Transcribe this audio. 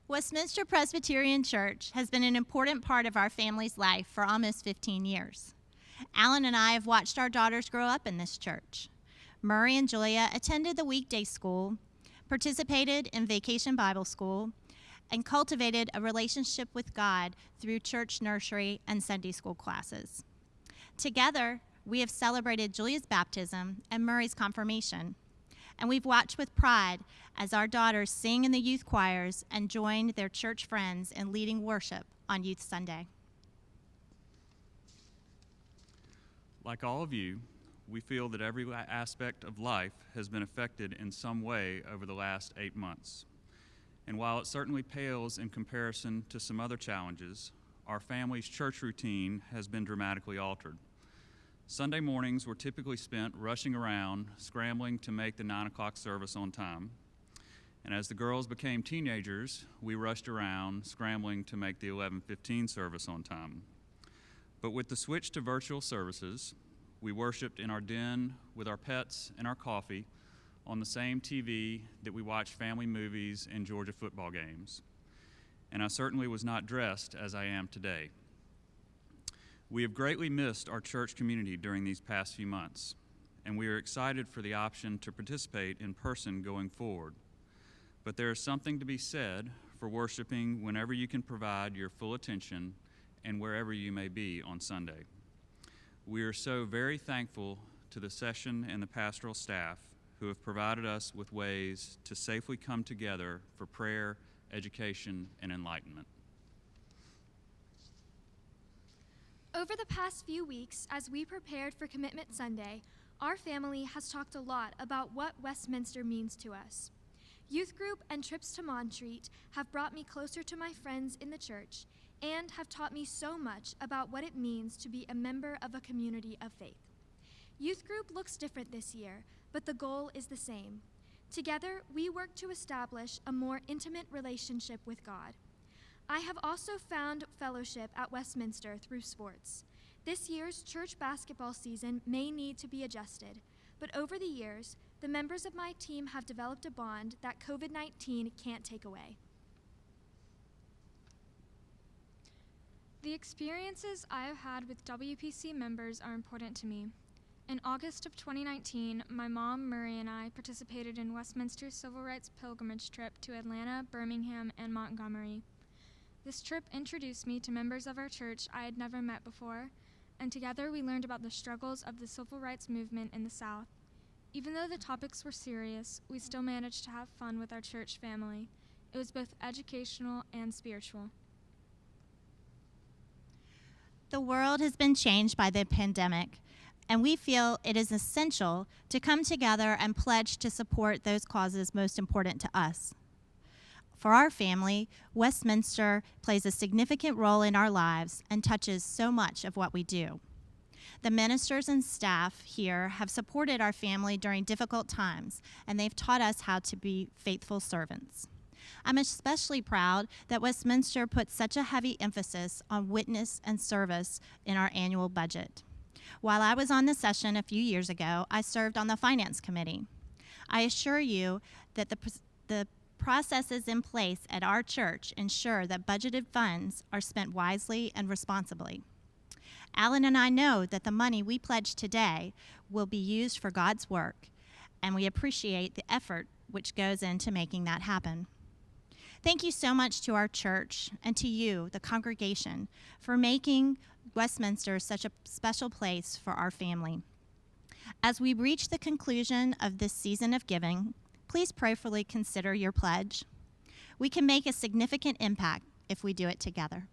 Westminster Presbyterian Church has been an important part of our family's life for almost 15 years. Alan and I have watched our daughters grow up in this church. Murray and Julia attended the weekday school, participated in Vacation Bible School, and cultivated a relationship with God through church nursery and Sunday school classes. Together, we have celebrated Julia's baptism and Murray's confirmation, and we've watched with pride as our daughters sing in the youth choirs and joined their church friends in leading worship on Youth Sunday. Like all of you, we feel that every aspect of life has been affected in some way over the last 8 months. And while it certainly pales in comparison to some other challenges, our family's church routine has been dramatically altered. Sunday mornings were typically spent rushing around, scrambling to make the 9 o'clock service on time. And as the girls became teenagers, we rushed around, scrambling to make the 11:15 service on time. But with the switch to virtual services, we worshiped in our den with our pets and our coffee on the same TV that we watched family movies and Georgia football games. And I certainly was not dressed as I am today. We have greatly missed our church community during these past few months, and we are excited for the option to participate in person going forward. But there is something to be said for worshiping whenever you can provide your full attention and wherever you may be on Sunday. We are so very thankful to the session and the pastoral staff who have provided us with ways to safely come together for prayer, education, and enlightenment. Over the past few weeks, as we prepared for Commitment Sunday, our family has talked a lot about what Westminster means to us. Youth group and trips to Montreat have brought me closer to my friends in the church and have taught me so much about what it means to be a member of a community of faith. Youth group looks different this year, but the goal is the same. Together, we work to establish a more intimate relationship with God. I have also found fellowship at Westminster through sports. This year's church basketball season may need to be adjusted, but over the years, the members of my team have developed a bond that COVID-19 can't take away. The experiences I have had with WPC members are important to me. In August of 2019, my mom, Murray, and I participated in Westminster's Civil Rights Pilgrimage trip to Atlanta, Birmingham, and Montgomery. This trip introduced me to members of our church I had never met before, and together we learned about the struggles of the civil rights movement in the South. Even though the topics were serious, we still managed to have fun with our church family. It was both educational and spiritual. The world has been changed by the pandemic, and we feel it is essential to come together and pledge to support those causes most important to us. For our family, Westminster plays a significant role in our lives and touches so much of what we do. The ministers and staff here have supported our family during difficult times, and they've taught us how to be faithful servants. I'm especially proud that Westminster puts such a heavy emphasis on witness and service in our annual budget. While I was on the session a few years ago, I served on the Finance Committee. I assure you that the processes in place at our church ensure that budgeted funds are spent wisely and responsibly. Alan and I know that the money we pledge today will be used for God's work, and we appreciate the effort which goes into making that happen. Thank you so much to our church and to you, the congregation, for making Westminster such a special place for our family. As we reach the conclusion of this season of giving, please prayerfully consider your pledge. We can make a significant impact if we do it together.